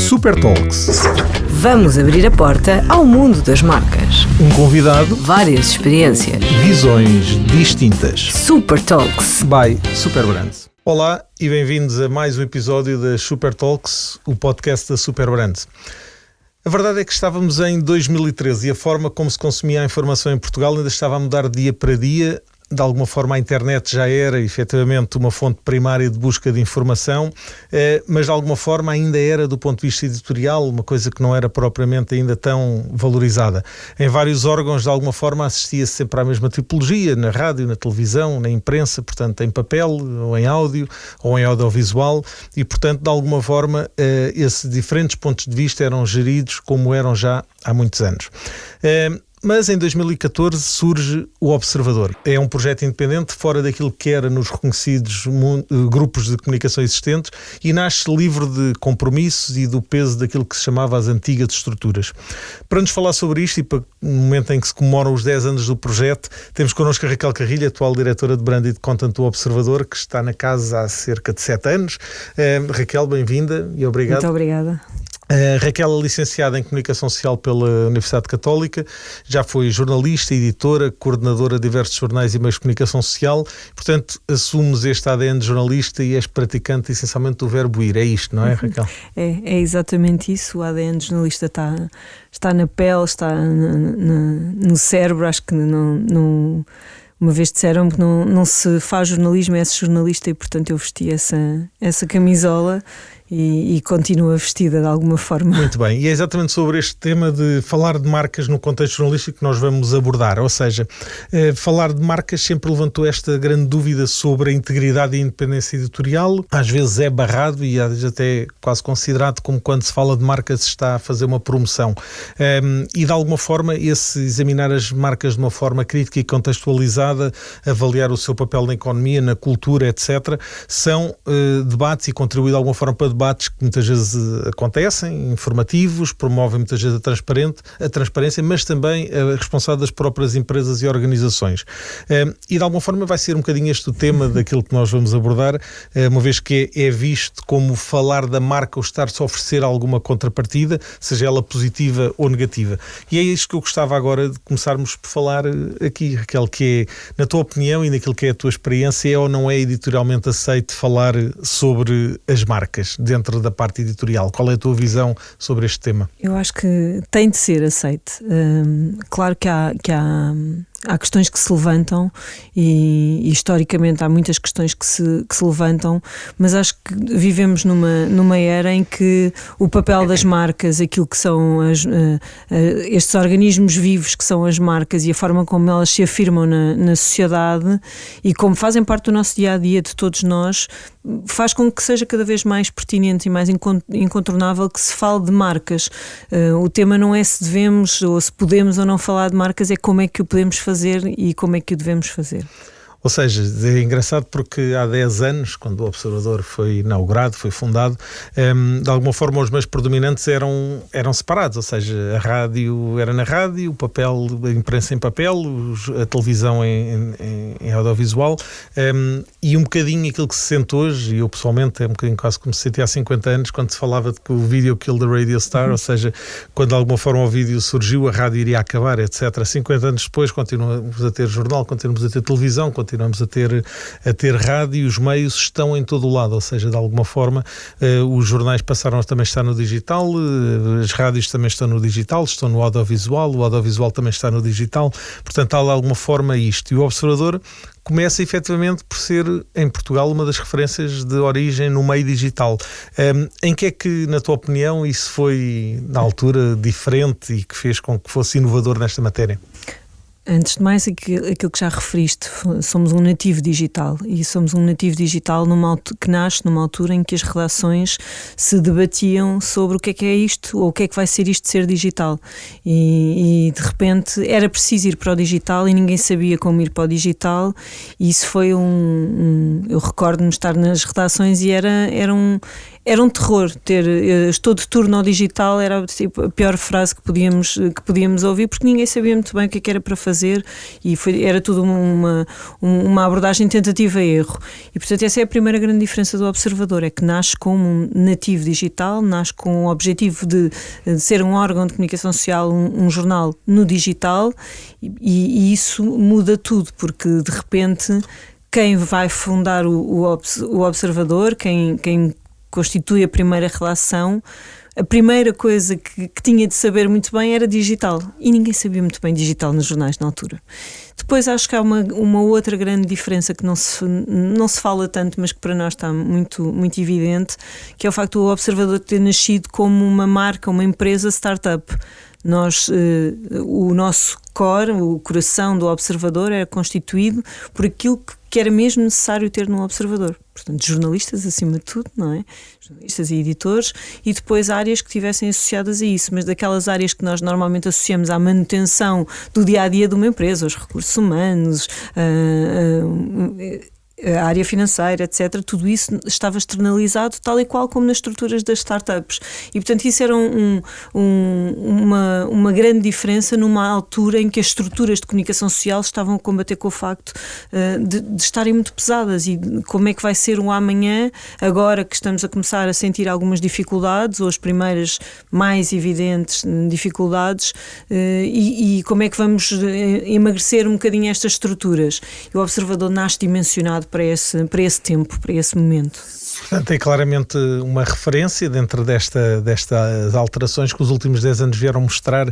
Super Talks. Vamos abrir a porta ao mundo das marcas. Um convidado, Várias experiências. visões distintas. Super Talks. By Super Brands. Olá e bem-vindos a mais um episódio da Super Talks, o podcast da Super Brands. A verdade é que estávamos em 2013 e a forma como se consumia a informação em Portugal ainda estava a mudar dia para dia. De alguma forma a internet já era efetivamente uma fonte primária de busca de informação, mas de alguma forma ainda era, do ponto de vista editorial, uma coisa que não era propriamente ainda tão valorizada. Em vários órgãos, de alguma forma, assistia-se sempre à mesma tipologia, na rádio, na televisão, na imprensa, portanto em papel, ou em áudio, ou em audiovisual, e portanto de alguma forma esses diferentes pontos de vista eram geridos como eram já há muitos anos. Mas em 2014 surge o Observador. É um projeto independente, fora daquilo que era nos reconhecidos grupos de comunicação existentes, e nasce livre de compromissos e do peso daquilo que se chamava as antigas estruturas. Para nos falar sobre isto, e para no momento em que se comemoram os 10 anos do projeto, temos connosco a Raquel Carrilho, atual diretora de Brand e de Content do Observador, que está na casa há cerca de 7 anos. Raquel, bem-vinda e obrigado. Muito obrigada. Raquel é licenciada em Comunicação Social pela Universidade Católica, já foi jornalista, editora, coordenadora de diversos jornais e meios de comunicação social, portanto assumes este ADN de jornalista e és praticante essencialmente do verbo ir, é isto, não é, Raquel? É exatamente isso, o ADN de jornalista está na pele, está no cérebro, acho que não uma vez disseram que não se faz jornalismo, é-se jornalista, e portanto eu vesti essa camisola e continua vestida de alguma forma. Muito bem, e é exatamente sobre este tema de falar de marcas no contexto jornalístico que nós vamos abordar, ou seja, falar de marcas sempre levantou esta grande dúvida sobre a integridade e a independência editorial, às vezes é barrado e às vezes até quase considerado como quando se fala de marcas se está a fazer uma promoção, e de alguma forma esse examinar as marcas de uma forma crítica e contextualizada, avaliar o seu papel na economia, na cultura, etc., são debates e contribuem de alguma forma para debates que muitas vezes acontecem, informativos, promovem muitas vezes a transparência, mas também a responsabilidade das próprias empresas e organizações. E de alguma forma vai ser um bocadinho este o tema daquilo que nós vamos abordar, uma vez que é visto como falar da marca ou estar-se a oferecer alguma contrapartida, seja ela positiva ou negativa. E é isto que eu gostava agora de começarmos por falar aqui, Raquel, que é, na tua opinião e naquilo que é a tua experiência, é ou não é editorialmente aceito falar sobre as marcas dentro da parte editorial? Qual é a tua visão sobre este tema? Eu acho que tem de ser aceite. Claro que há questões que se levantam e historicamente há muitas questões que se levantam, mas acho que vivemos numa era em que o papel das marcas, aquilo que são estes organismos vivos que são as marcas e a forma como elas se afirmam na sociedade e como fazem parte do nosso dia-a-dia de todos nós, faz com que seja cada vez mais pertinente e mais incontornável que se fale de marcas. O tema não é se devemos ou se podemos ou não falar de marcas, é como é que o podemos fazer e como é que o devemos fazer. Ou seja, é engraçado porque há 10 anos, quando o Observador foi inaugurado, foi fundado, de alguma forma os meios predominantes eram separados, ou seja, a rádio era na rádio, o papel, a imprensa em papel, a televisão em audiovisual, e um bocadinho aquilo que se sente hoje, e eu pessoalmente é um bocadinho quase como se sentia há 50 anos, quando se falava de que o vídeo killed the radio star, ou seja, quando de alguma forma o vídeo surgiu, a rádio iria acabar, etc. 50 anos depois continuamos a ter jornal, continuamos a ter televisão, continuamos a ter rádio, os meios estão em todo o lado, ou seja, de alguma forma os jornais passaram a também estar no digital, as rádios também estão no digital, estão no audiovisual, o audiovisual também está no digital, portanto há de alguma forma isto. E o Observador começa efetivamente por ser, em Portugal, uma das referências de origem no meio digital. Em que é que, na tua opinião, isso foi, na altura, diferente e que fez com que fosse inovador nesta matéria? Antes de mais, aquilo que já referiste, somos um nativo digital e somos um nativo digital que nasce numa altura em que as redações se debatiam sobre o que é isto ou o que é que vai ser isto de ser digital e de repente era preciso ir para o digital e ninguém sabia como ir para o digital e isso foi eu recordo-me estar nas redações e era era um terror ter estou de turno ao digital, era tipo, a pior frase que podíamos ouvir, porque ninguém sabia muito bem o que era para fazer e era tudo uma abordagem tentativa e erro. E portanto essa é a primeira grande diferença do Observador, é que nasce como um nativo digital, nasce com o objetivo de ser um órgão de comunicação social, um jornal no digital, e isso muda tudo, porque de repente quem vai fundar o Observador, quem constitui a primeira relação, a primeira coisa que tinha de saber muito bem era digital, e ninguém sabia muito bem digital nos jornais na altura. Depois acho que há uma outra grande diferença que não se fala tanto, mas que para nós está muito, muito evidente, que é o facto do Observador ter nascido como uma marca, uma empresa startup. O nosso core, o coração do Observador era constituído por aquilo que era mesmo necessário ter num Observador. Portanto, jornalistas acima de tudo, não é? Jornalistas e editores, e depois áreas que estivessem associadas a isso, mas daquelas áreas que nós normalmente associamos à manutenção do dia-a-dia de uma empresa, os recursos humanos, a área financeira, etc., tudo isso estava externalizado tal e qual como nas estruturas das startups. E, portanto, isso era uma grande diferença numa altura em que as estruturas de comunicação social estavam a combater com o facto de estarem muito pesadas, e como é que vai ser o amanhã, agora que estamos a começar a sentir algumas dificuldades, ou as primeiras mais evidentes dificuldades, e como é que vamos emagrecer um bocadinho estas estruturas. E o Observador nasce dimensionado para esse tempo, para esse momento. Portanto, é claramente uma referência dentro destas alterações que os últimos 10 anos vieram mostrar,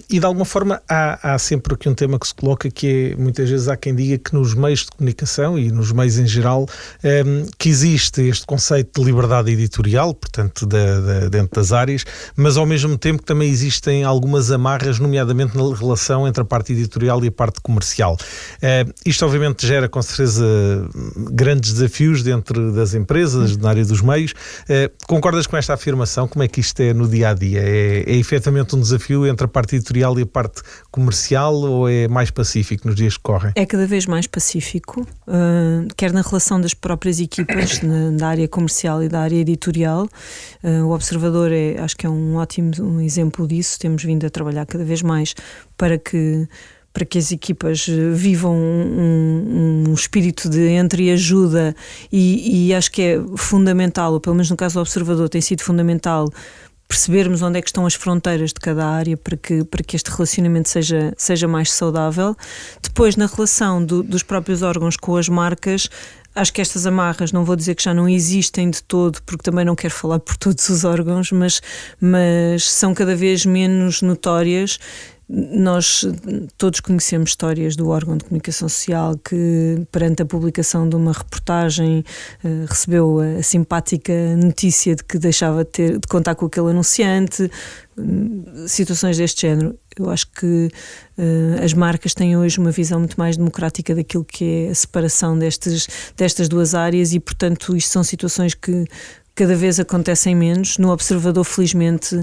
e de alguma forma há sempre aqui um tema que se coloca, que é, muitas vezes há quem diga que nos meios de comunicação e nos meios em geral, que existe este conceito de liberdade editorial, portanto dentro das áreas, mas ao mesmo tempo que também existem algumas amarras, nomeadamente na relação entre a parte editorial e a parte comercial. Isto obviamente gera com certeza grandes desafios dentro das empresas, na área dos meios. Concordas com esta afirmação? Como é que isto é no dia-a-dia? É efetivamente um desafio entre a parte editorial e a parte comercial, ou é mais pacífico nos dias que correm? É cada vez mais pacífico, quer na relação das próprias equipas da área comercial e da área editorial. O Observador acho que é um ótimo exemplo disso. Temos vindo a trabalhar cada vez mais para que as equipas vivam um espírito de entreajuda, e acho que é fundamental, ou pelo menos no caso do Observador tem sido fundamental, percebermos onde é que estão as fronteiras de cada área para que este relacionamento seja mais saudável. Depois, na relação dos próprios órgãos com as marcas, acho que estas amarras, não vou dizer que já não existem de todo, porque também não quero falar por todos os órgãos, mas são cada vez menos notórias. Nós todos conhecemos histórias do órgão de comunicação social que, perante a publicação de uma reportagem, recebeu a simpática notícia de que deixava de contar com aquele anunciante, situações deste género. Eu acho que as marcas têm hoje uma visão muito mais democrática daquilo que é a separação destas duas áreas, e, portanto, isto são situações que cada vez acontecem menos. No Observador, felizmente,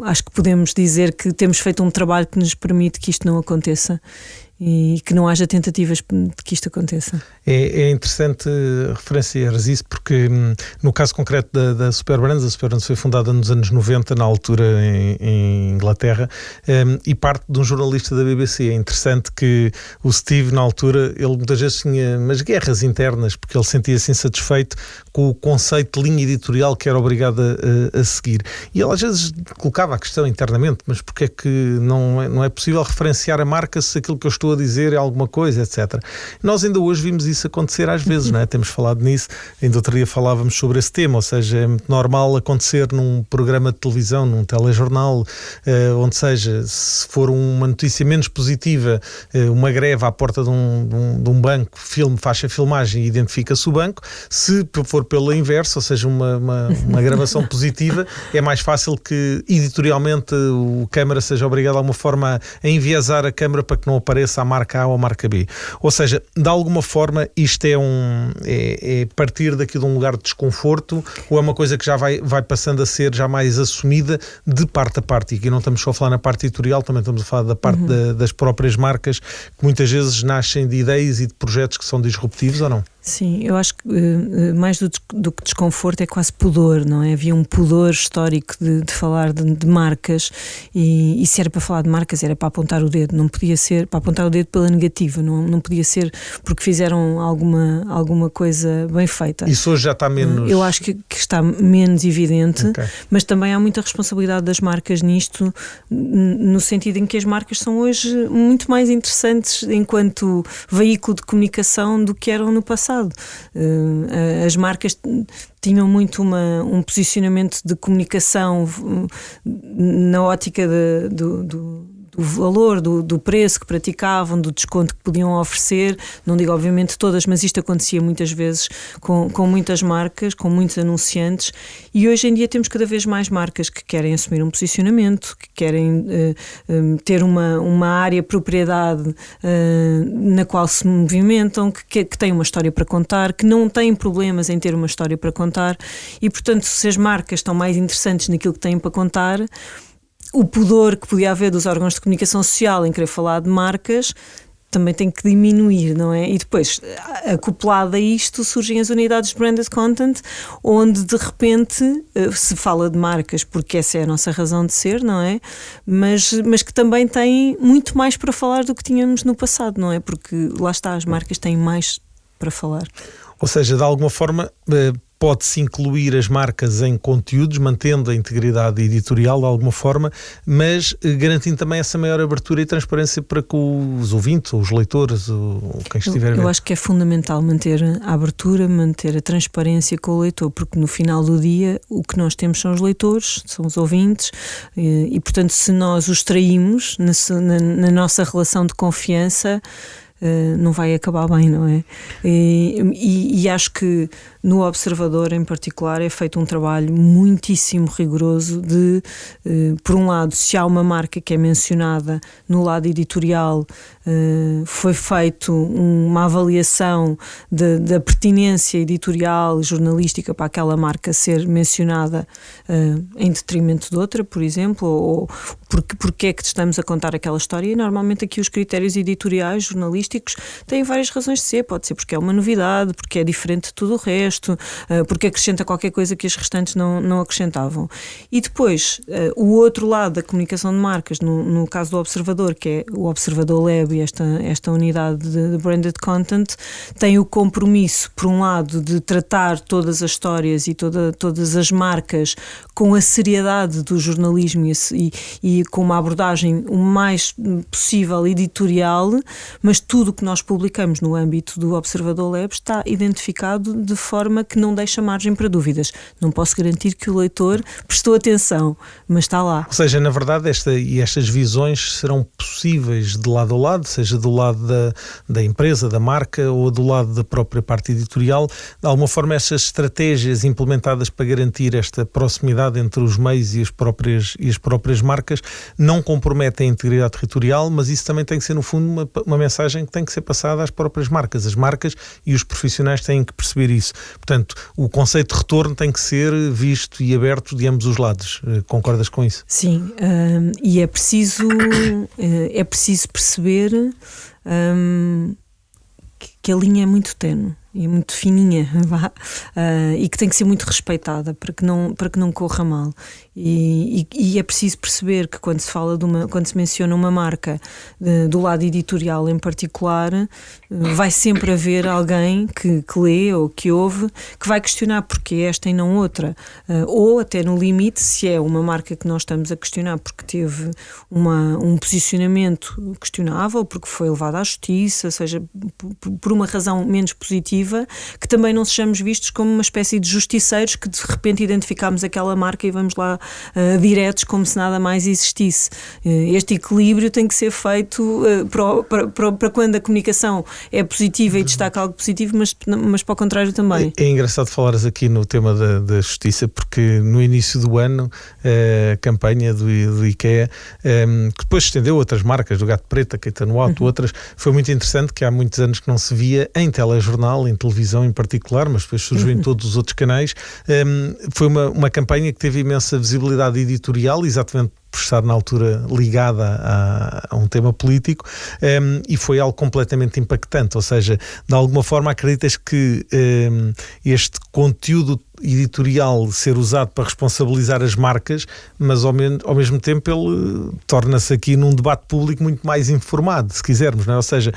acho que podemos dizer que temos feito um trabalho que nos permite que isto não aconteça e que não haja tentativas de que isto aconteça. É interessante referenciares isso, porque no caso concreto da Superbrands, a Superbrands foi fundada nos anos 90, na altura em Inglaterra, e parte de um jornalista da BBC. É interessante que o Steve, na altura, ele muitas vezes tinha umas guerras internas, porque ele sentia-se insatisfeito com o conceito de linha editorial que era obrigado a seguir. E ele às vezes colocava a questão internamente, mas porque é que não é possível referenciar a marca se aquilo que eu estou a dizer é alguma coisa, etc. Nós ainda hoje vimos isso acontecer às vezes, não é? Temos falado nisso, ainda outro dia falávamos sobre esse tema, ou seja, é muito normal acontecer num programa de televisão, num telejornal, onde seja, se for uma notícia menos positiva, uma greve à porta de um banco, faz a filmagem e identifica-se o banco. Se for pela inversa, ou seja, uma gravação positiva, é mais fácil que editorialmente o câmara seja obrigado de alguma forma a enviesar a câmara para que não apareça a marca A ou a marca B. Ou seja, de alguma forma isto é partir daqui de um lugar de desconforto, ou é uma coisa que já vai passando a ser já mais assumida de parte a parte? E aqui não estamos só a falar na parte editorial, também estamos a falar da parte das próprias marcas, que muitas vezes nascem de ideias e de projetos que são disruptivos, ou não? Sim, eu acho que mais do que desconforto é quase pudor, não é? Havia um pudor histórico de falar de marcas e se era para falar de marcas era para apontar o dedo, não podia ser para apontar o dedo pela negativa, não podia ser porque fizeram alguma coisa bem feita. Isso hoje já está menos... Eu acho que está menos evidente, Okay. Mas também há muita responsabilidade das marcas nisto, no sentido em que as marcas são hoje muito mais interessantes enquanto veículo de comunicação do que eram no passado. As marcas tinham muito um posicionamento de comunicação na ótica do valor, do preço que praticavam, do desconto que podiam oferecer. Não digo obviamente todas, mas isto acontecia muitas vezes com muitas marcas, com muitos anunciantes, e hoje em dia temos cada vez mais marcas que querem assumir um posicionamento, que querem ter uma área propriedade na qual se movimentam, que têm uma história para contar, que não têm problemas em ter uma história para contar, e portanto se as marcas estão mais interessantes naquilo que têm para contar, o pudor que podia haver dos órgãos de comunicação social em querer falar de marcas também tem que diminuir, não é? E depois, acoplado a isto, surgem as unidades de branded content, onde de repente se fala de marcas, porque essa é a nossa razão de ser, não é? Mas que também têm muito mais para falar do que tínhamos no passado, não é? Porque lá está, as marcas têm mais para falar. Ou seja, de alguma forma... pode-se incluir as marcas em conteúdos, mantendo a integridade editorial de alguma forma, mas garantindo também essa maior abertura e transparência para que os ouvintes, os leitores, quem estiver a ver. Eu acho que é fundamental manter a abertura, manter a transparência com o leitor, porque no final do dia o que nós temos são os leitores, são os ouvintes, e portanto se nós os traímos na nossa relação de confiança, não vai acabar bem, não é? E acho que no Observador em particular é feito um trabalho muitíssimo rigoroso de, por um lado, se há uma marca que é mencionada no lado editorial, foi feito uma avaliação da pertinência editorial e jornalística para aquela marca ser mencionada em detrimento de outra, por exemplo, ou porque é que estamos a contar aquela história. E normalmente aqui os critérios editoriais, jornalísticos, têm várias razões de ser. Pode ser porque é uma novidade, porque é diferente de tudo o resto, porque acrescenta qualquer coisa que as restantes não acrescentavam. E depois, o outro lado da comunicação de marcas, no caso do Observador, que é o Observador Lab e esta unidade de branded content, tem o compromisso, por um lado, de tratar todas as histórias e todas as marcas com a seriedade do jornalismo e com uma abordagem o mais possível editorial, mas tudo o que nós publicamos no âmbito do Observador Lab está identificado de forma que não deixa margem para dúvidas. Não posso garantir que o leitor prestou atenção, mas está lá. Ou seja, na verdade, estas visões serão possíveis de lado a lado, seja do lado da empresa, da marca, ou do lado da própria parte editorial. De alguma forma, estas estratégias implementadas para garantir esta proximidade entre os meios e as próprias marcas não comprometem a integridade territorial, mas isso também tem que ser, no fundo, uma mensagem que tem que ser passada às próprias marcas. As marcas e os profissionais têm que perceber isso. Portanto, o conceito de retorno tem que ser visto e aberto de ambos os lados. Concordas com isso? Sim, e é preciso perceber que a linha é muito ténue e muito fininha, e que tem que ser muito respeitada para que não corra mal. E é preciso perceber que quando se menciona uma marca do lado editorial em particular, vai sempre haver alguém que lê ou que ouve que vai questionar porque esta e não outra, ou até no limite, se é uma marca que nós estamos a questionar porque teve um posicionamento questionável, porque foi levada à justiça, seja por uma razão menos positiva, que também não sejamos vistos como uma espécie de justiceiros que de repente identificamos aquela marca e vamos lá diretos como se nada mais existisse. Este equilíbrio tem que ser feito para quando a comunicação é positiva e destaca algo positivo, mas para o contrário também. É engraçado falares aqui no tema da justiça, porque no início do ano a campanha do IKEA, que depois estendeu outras marcas, do Gato Preto, a Caetano Auto, outras, foi muito interessante, que há muitos anos que não se via em telejornal, em televisão em particular, mas depois surgiu em todos os outros canais. Foi uma campanha que teve imensa visibilidade editorial, exatamente por estar na altura ligada a um tema político, e foi algo completamente impactante. Ou seja, de alguma forma acreditas que este conteúdo editorial ser usado para responsabilizar as marcas, mas ao mesmo tempo ele torna-se aqui num debate público muito mais informado, se quisermos, não é? Ou seja,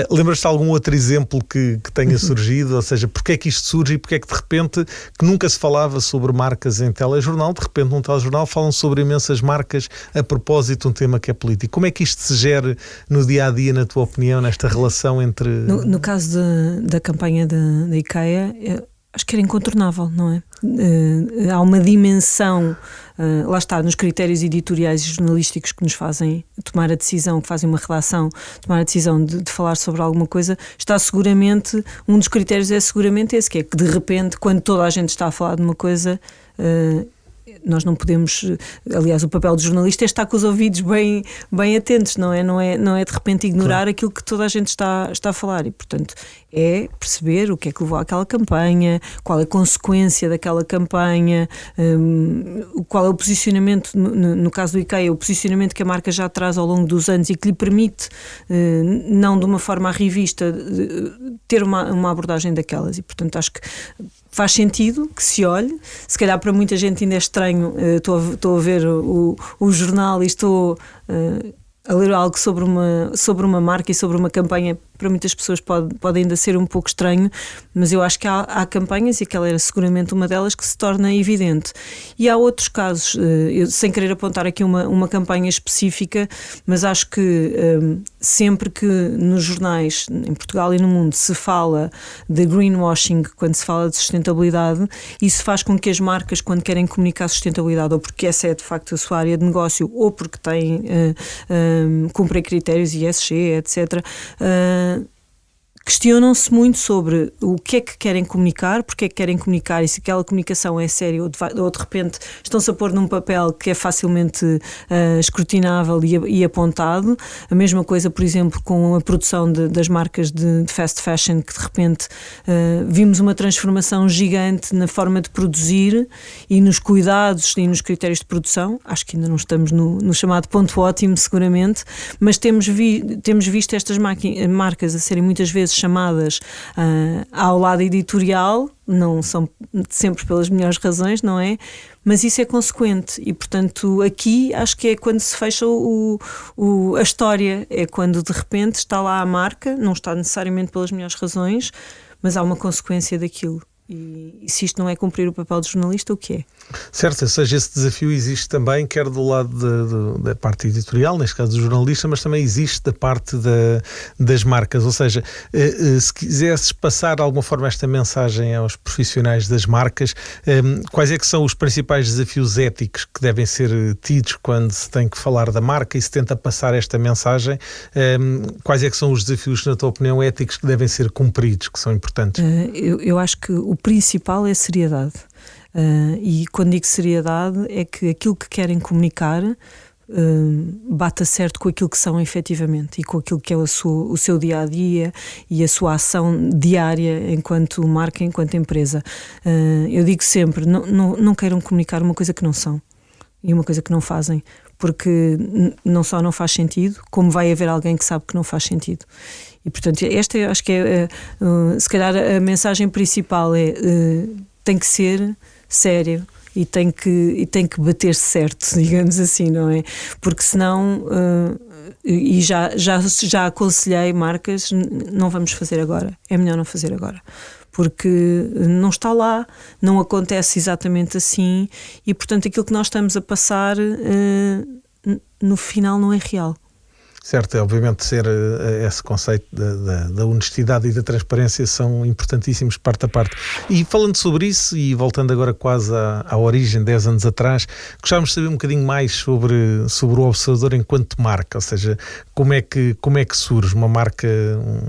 lembras-te de algum outro exemplo que tenha surgido? Ou seja, porque é que isto surge e porque é que de repente, que nunca se falava sobre marcas em telejornal, de repente num telejornal falam sobre imensas marcas a propósito de um tema que é político. Como é que isto se gera no dia-a-dia, na tua opinião, nesta relação entre... No caso da campanha da IKEA, acho que era incontornável, não é? Há uma dimensão, lá está, nos critérios editoriais e jornalísticos que nos fazem tomar a decisão, que fazem uma redação, tomar a decisão de falar sobre alguma coisa, está seguramente, um dos critérios é seguramente esse, que é que de repente, quando toda a gente está a falar de uma coisa, nós não podemos, aliás, o papel do jornalista é estar com os ouvidos bem atentos, não é de repente ignorar aquilo que toda a gente está a falar, e portanto é perceber o que é que levou àquela campanha, qual é a consequência daquela campanha, qual é o posicionamento, no caso do IKEA, o posicionamento que a marca já traz ao longo dos anos e que lhe permite, não de uma forma arrivista, ter uma abordagem daquelas, e portanto acho que faz sentido que se olhe. Se calhar para muita gente ainda é estranho, estou a ver o jornal e estou a ler algo sobre uma marca e sobre uma campanha. Para muitas pessoas pode ainda ser um pouco estranho, mas eu acho que há campanhas, e aquela era seguramente uma delas, que se torna evidente. E há outros casos, eu, sem querer apontar aqui uma campanha específica, mas acho que sempre que nos jornais, em Portugal e no mundo, se fala de greenwashing, quando se fala de sustentabilidade, isso faz com que as marcas, quando querem comunicar sustentabilidade, ou porque essa é de facto a sua área de negócio, ou porque têm, cumprem critérios ESG, etc., questionam-se muito sobre o que é que querem comunicar, porque é que querem comunicar, e se aquela comunicação é séria ou de repente estão-se a pôr num papel que é facilmente escrutinável e apontado. A mesma coisa, por exemplo, com a produção das marcas de fast fashion, que de repente vimos uma transformação gigante na forma de produzir e nos cuidados e nos critérios de produção. Acho que ainda não estamos no chamado ponto ótimo, seguramente, mas temos visto estas marcas a serem muitas vezes chamadas ao lado editorial, não são sempre pelas melhores razões, não é? Mas isso é consequente, e portanto aqui acho que é quando se fecha a história, é quando de repente está lá a marca, não está necessariamente pelas melhores razões, mas há uma consequência daquilo. E se isto não é cumprir o papel de jornalista, o que é? Certo, ou seja, esse desafio existe também, quer do lado da parte editorial, neste caso do jornalista, mas também existe da parte das marcas. Ou seja, se quisesses passar de alguma forma esta mensagem aos profissionais das marcas, quais é que são os principais desafios éticos que devem ser tidos quando se tem que falar da marca e se tenta passar esta mensagem? Quais é que são os desafios, na tua opinião, éticos que devem ser cumpridos, que são importantes? Eu acho que o principal é a seriedade. E quando digo seriedade, é que aquilo que querem comunicar bata certo com aquilo que são efetivamente e com aquilo que é o seu dia-a-dia e a sua ação diária enquanto marca, enquanto empresa. Eu digo sempre, não queiram comunicar uma coisa que não são e uma coisa que não fazem, porque não só não faz sentido, como vai haver alguém que sabe que não faz sentido. E portanto, esta acho que é se calhar a mensagem principal é tem que ser sério e tem que bater certo, digamos assim, não é? Porque senão, e já aconselhei marcas, não vamos fazer agora, é melhor não fazer agora, porque não está lá, não acontece exatamente assim, e portanto aquilo que nós estamos a passar no final não é real. Certo, obviamente esse conceito da honestidade e da transparência são importantíssimos parte a parte. E falando sobre isso, e voltando agora quase à origem, 10 anos atrás, gostávamos de saber um bocadinho mais sobre o Observador enquanto marca, ou seja, como é que surge uma marca,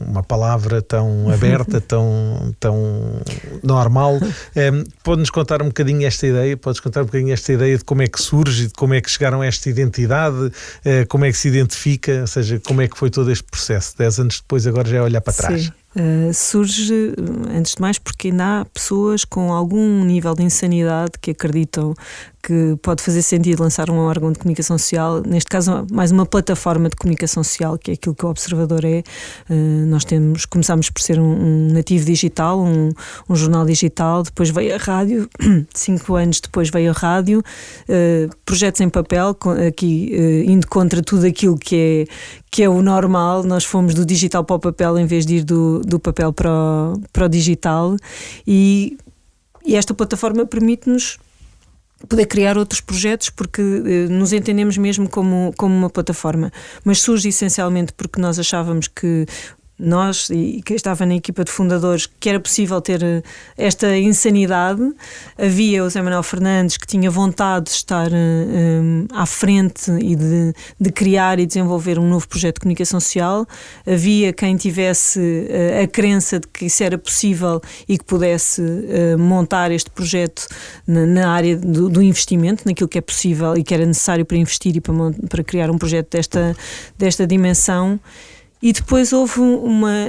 uma palavra tão aberta, tão normal. Pode-nos contar um bocadinho esta ideia? Podes contar um bocadinho esta ideia de como é que surge, de como é que chegaram a esta identidade, como é que se identifica? Ou seja, como é que foi todo este processo? 10 anos depois, agora já é olhar para trás. Sim. Surge, antes de mais, porque ainda há pessoas com algum nível de insanidade que acreditam que pode fazer sentido lançar um órgão de comunicação social, neste caso mais uma plataforma de comunicação social, que é aquilo que o Observador é. Nós começámos por ser um nativo digital, um jornal digital, depois veio a rádio, 5 anos depois veio a rádio, projetos em papel, aqui indo contra tudo aquilo que é o normal. Nós fomos do digital para o papel em vez de ir do papel para o digital, e esta plataforma permite-nos poder criar outros projetos, porque nos entendemos mesmo como uma plataforma, mas surge essencialmente porque nós achávamos que nós, e quem estava na equipa de fundadores, que era possível ter esta insanidade. Havia o José Manuel Fernandes, que tinha vontade de estar à frente e de criar e desenvolver um novo projeto de comunicação social. Havia quem tivesse a crença de que isso era possível e que pudesse montar este projeto na área do investimento, naquilo que é possível e que era necessário para investir e para criar um projeto desta dimensão. E depois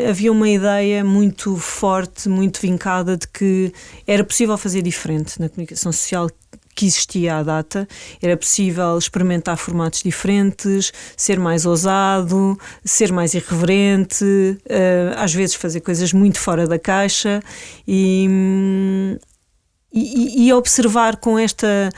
havia uma ideia muito forte, muito vincada, de que era possível fazer diferente na comunicação social que existia à data. Era possível experimentar formatos diferentes, ser mais ousado, ser mais irreverente, às vezes fazer coisas muito fora da caixa e observar com esta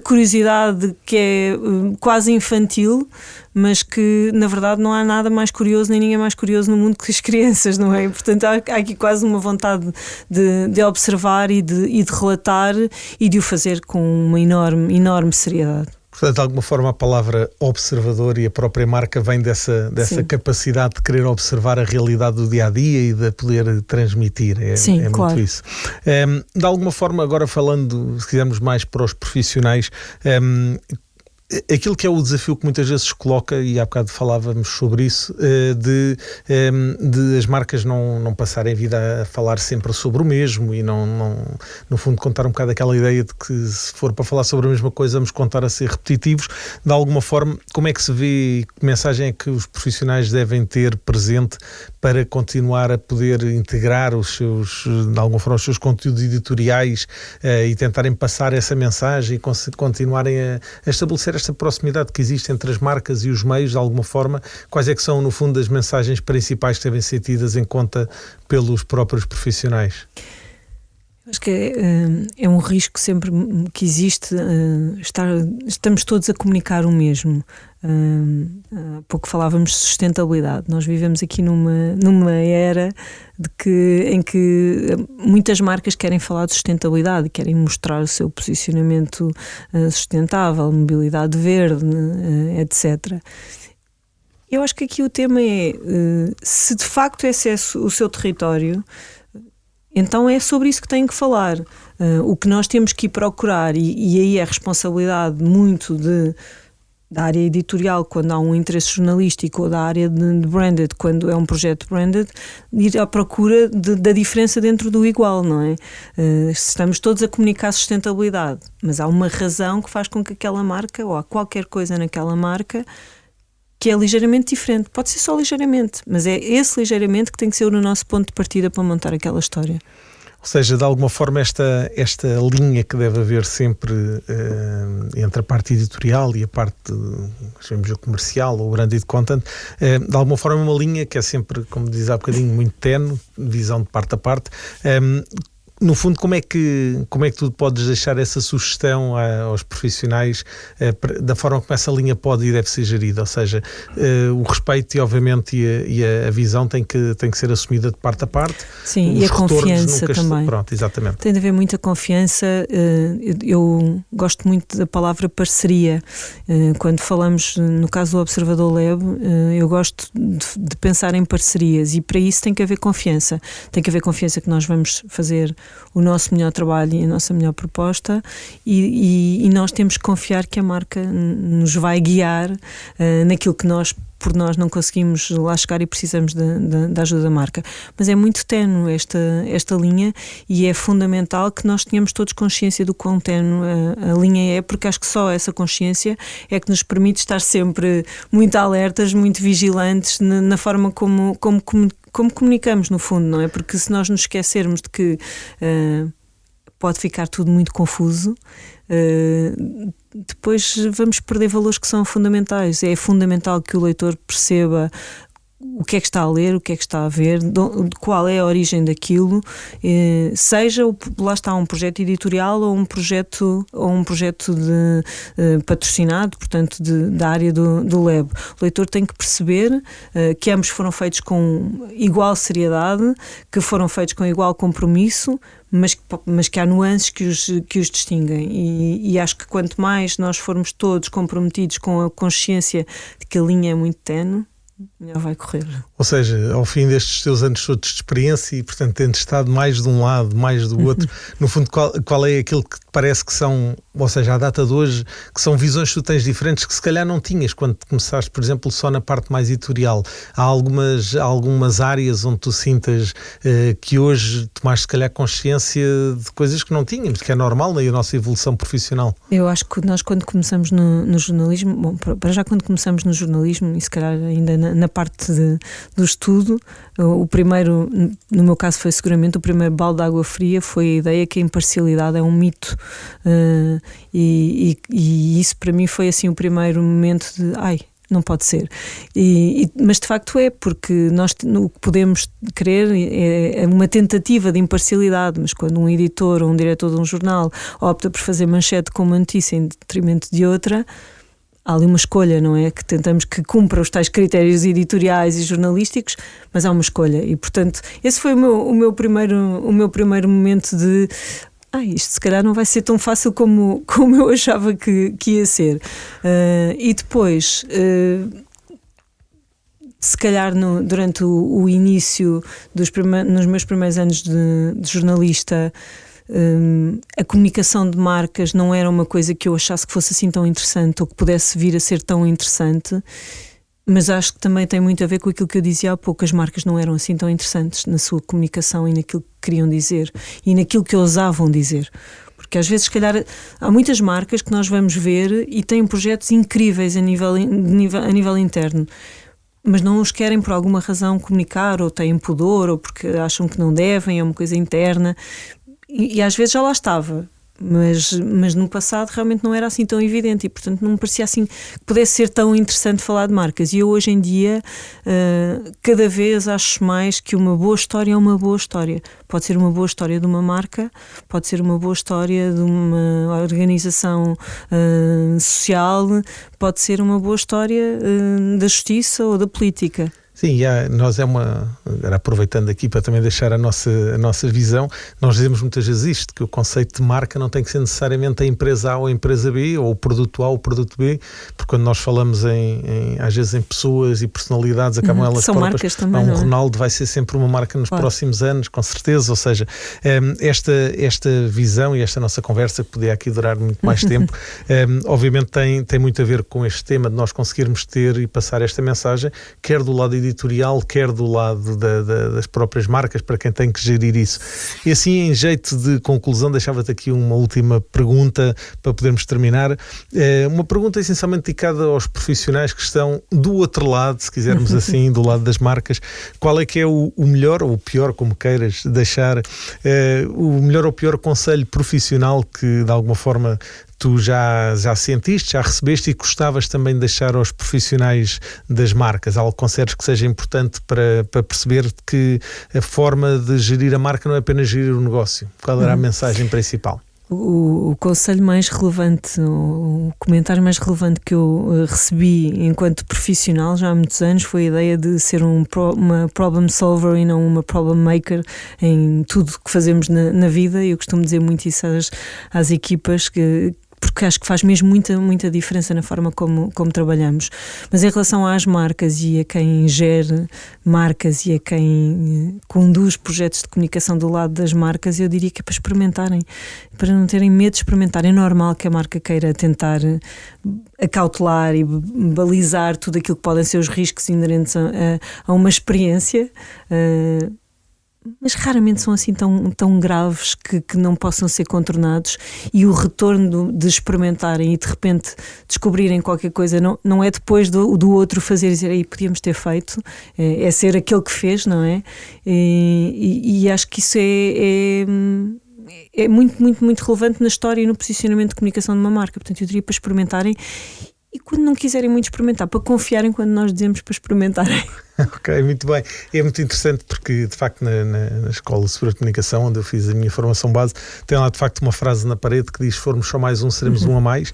curiosidade que é quase infantil, mas que na verdade não há nada mais curioso, nem ninguém mais curioso no mundo que as crianças, não é? Portanto, há aqui quase uma vontade de observar e de relatar e de o fazer com uma enorme seriedade. Portanto, de alguma forma a palavra observador e a própria marca vem dessa capacidade de querer observar a realidade do dia-a-dia e de poder transmitir. Sim, muito claro. isso. De alguma forma, agora falando, se quisermos, mais para os profissionais, aquilo que é o desafio que muitas vezes se coloca, e há bocado falávamos sobre isso, de as marcas não passarem a vida a falar sempre sobre o mesmo e não, no fundo, contar um bocado aquela ideia de que se for para falar sobre a mesma coisa vamos contar a ser repetitivos. De alguma forma, como é que se vê, que mensagem é que os profissionais devem ter presente para continuar a poder integrar os seus, de alguma forma, os seus conteúdos editoriais e tentarem passar essa mensagem e continuarem a estabelecer esta proximidade que existe entre as marcas e os meios, de alguma forma? Quais é que são, no fundo, as mensagens principais que devem ser tidas em conta pelos próprios profissionais? Acho que é um risco sempre que existe. Estamos todos a comunicar o mesmo. Há pouco falávamos de sustentabilidade. Nós vivemos aqui numa era em que muitas marcas querem falar de sustentabilidade, querem mostrar o seu posicionamento sustentável, mobilidade verde, etc. Eu acho que aqui o tema é, se de facto esse é o seu território, então é sobre isso que têm que falar. O que nós temos que ir procurar, e aí é a responsabilidade muito da área editorial, quando há um interesse jornalístico, ou da área de branded, quando é um projeto branded, ir à procura da diferença dentro do igual, não é? Estamos todos a comunicar sustentabilidade, mas há uma razão que faz com que aquela marca, ou há qualquer coisa naquela marca, que é ligeiramente diferente. Pode ser só ligeiramente, mas é esse ligeiramente que tem que ser o nosso ponto de partida para montar aquela história. Ou seja, de alguma forma esta linha que deve haver sempre entre a parte editorial e a parte, chamemos comercial ou branded content, de alguma forma é uma linha que é sempre, como diz há bocadinho, muito tenue, visão de parte a parte. No fundo, como é que tu podes deixar essa sugestão aos profissionais da forma como essa linha pode e deve ser gerida? Ou seja, o respeito e, obviamente, e a visão tem que ser assumida de parte a parte. Sim, e a confiança também. Pronto, exatamente. Tem de haver muita confiança. Eu gosto muito da palavra parceria. Quando falamos, no caso do Observador Lab, eu gosto de pensar em parcerias, e para isso tem que haver confiança. Tem que haver confiança que nós vamos fazer o nosso melhor trabalho e a nossa melhor proposta, e nós temos que confiar que a marca nos vai guiar naquilo que por nós não conseguimos lá chegar e precisamos da ajuda da marca. Mas é muito ténue esta linha, e é fundamental que nós tenhamos todos consciência do quão ténue a linha é, porque acho que só essa consciência é que nos permite estar sempre muito alertas, muito vigilantes na forma como como comunicamos, no fundo, não é? Porque se nós nos esquecermos de que pode ficar tudo muito confuso, depois vamos perder valores que são fundamentais. É fundamental que o leitor perceba o que é que está a ler, o que é que está a ver, qual é a origem daquilo, seja, lá está, um projeto editorial ou um projeto de patrocinado, portanto da área do Lab. O leitor tem que perceber que ambos foram feitos com igual seriedade, que foram feitos com igual compromisso, mas que há nuances que os distinguem, e acho que quanto mais nós formos todos comprometidos com a consciência de que a linha é muito ténue, melhor vai correr. Ou seja, ao fim destes teus anos todos de experiência e, portanto, tendo estado mais de um lado, mais do outro, no fundo, qual é aquilo que te parece que são, ou seja, à data de hoje, que são visões que tu tens diferentes que se calhar não tinhas quando começaste, por exemplo, só na parte mais editorial? Há algumas áreas onde tu sintas que hoje tomaste, se calhar, consciência de coisas que não tínhamos, que é normal na nossa evolução profissional? Eu acho que nós, quando começamos no jornalismo, bom, para já quando começamos no jornalismo, e se calhar ainda na parte do estudo, o primeiro, no meu caso foi seguramente o primeiro balde de água fria, foi a ideia que a imparcialidade é um mito, e isso para mim foi assim o primeiro momento de não pode ser, mas de facto porque nós o que podemos querer é uma tentativa de imparcialidade, mas quando um editor ou um diretor de um jornal opta por fazer manchete com uma notícia em detrimento de outra, há ali uma escolha, não é? Que tentamos que cumpra os tais critérios editoriais e jornalísticos, mas há uma escolha, e portanto esse foi o meu primeiro momento de isto se calhar não vai ser tão fácil como eu achava que ia ser, e depois se calhar durante o início nos meus primeiros anos de jornalista, a comunicação de marcas não era uma coisa que eu achasse que fosse assim tão interessante, ou que pudesse vir a ser tão interessante, mas acho que também tem muito a ver com aquilo que eu dizia há pouco. As marcas não eram assim tão interessantes na sua comunicação e naquilo que queriam dizer e naquilo que ousavam dizer, porque às vezes se calhar há muitas marcas que nós vamos ver e têm projetos incríveis a nível interno, mas não os querem por alguma razão comunicar, ou têm pudor, ou porque acham que não devem, é uma coisa interna. E às vezes já lá estava, mas no passado realmente não era assim tão evidente, e portanto não me parecia assim que pudesse ser tão interessante falar de marcas. E eu hoje em dia cada vez acho mais que uma boa história é uma boa história. Pode ser uma boa história de uma marca, pode ser uma boa história de uma organização social, pode ser uma boa história da justiça ou da política. Sim, nós agora aproveitando aqui para também deixar a nossa visão, nós dizemos muitas vezes isto, que o conceito de marca não tem que ser necessariamente a empresa A ou a empresa B, ou o produto A ou o produto B, porque quando nós falamos às vezes em pessoas e personalidades, acabam elas são próprias. Marcas também, não é? Ronaldo vai ser sempre uma marca nos próximos anos, com certeza, ou seja, esta visão e esta nossa conversa, que podia aqui durar muito mais tempo, obviamente tem muito a ver com este tema de nós conseguirmos ter e passar esta mensagem, quer do lado editorial, quer do lado das próprias marcas, para quem tem que gerir isso. E assim, em jeito de conclusão, deixava-te aqui uma última pergunta para podermos terminar. Uma pergunta essencialmente dedicada aos profissionais que estão do outro lado, se quisermos assim, do lado das marcas. Qual é que é o melhor ou o pior, como queiras deixar, o melhor ou o pior conselho profissional que de alguma forma tu já sentiste, já recebeste e gostavas também de deixar aos profissionais das marcas? Algo que consideres que seja importante para perceber que a forma de gerir a marca não é apenas gerir o negócio? Qual era a mensagem principal? O conselho mais relevante, o comentário mais relevante que eu recebi enquanto profissional já há muitos anos foi a ideia de ser uma problem solver e não uma problem maker em tudo que fazemos na vida. Eu costumo dizer muito isso às equipas, porque acho que faz mesmo muita diferença na forma como trabalhamos. Mas em relação às marcas e a quem gere marcas e a quem conduz projetos de comunicação do lado das marcas, eu diria que é para experimentarem, para não terem medo de experimentar. É normal que a marca queira tentar acautelar e balizar tudo aquilo que podem ser os riscos inerentes a uma experiência, mas raramente são assim tão graves que não possam ser contornados, e o retorno de experimentarem e de repente descobrirem qualquer coisa não é depois do outro fazer e dizer aí podíamos ter feito, é ser aquele que fez, não é? E acho que isso é muito, muito, muito relevante na história e no posicionamento de comunicação de uma marca. Portanto, eu diria para experimentarem, e quando não quiserem muito experimentar, para confiarem quando nós dizemos para experimentarem. Ok, muito bem. É muito interessante porque, de facto, na Escola de Superior de Comunicação, onde eu fiz a minha formação base, tem lá, de facto, uma frase na parede que diz: formos só mais um, seremos um a mais.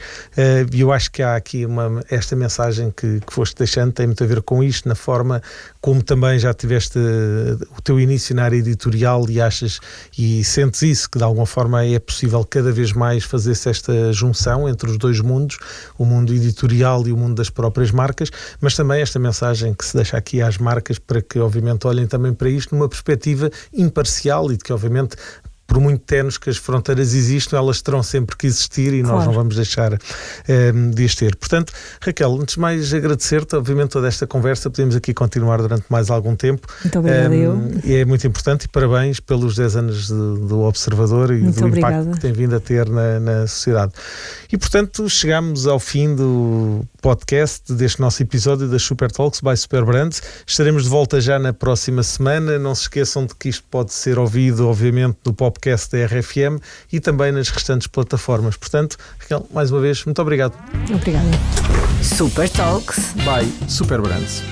E eu acho que há aqui esta mensagem que foste deixando, tem muito a ver com isto, na forma como também já tiveste o teu início na área editorial e achas e sentes isso, que de alguma forma é possível cada vez mais fazer-se esta junção entre os dois mundos, o mundo editorial e o mundo das próprias marcas, mas também esta mensagem que se deixa aqui às marcas para que obviamente olhem também para isto numa perspectiva imparcial e de que obviamente, por muito tenos que as fronteiras existam, elas terão sempre que existir e nós não vamos deixar de as ter. Portanto, Raquel, antes de mais agradecer-te, obviamente toda esta conversa, podemos aqui continuar durante mais algum tempo. Muito obrigada. E é muito importante, e parabéns pelos 10 anos do Observador e muito do obrigada. Impacto que tem vindo a ter na sociedade. E portanto chegamos ao fim do podcast deste nosso episódio das Super Talks by Super Brands. Estaremos de volta já na próxima semana. Não se esqueçam de que isto pode ser ouvido obviamente no podcast da RFM e também nas restantes plataformas. Portanto, Raquel, mais uma vez, muito obrigado. Obrigada. Super Talks by Super Brands.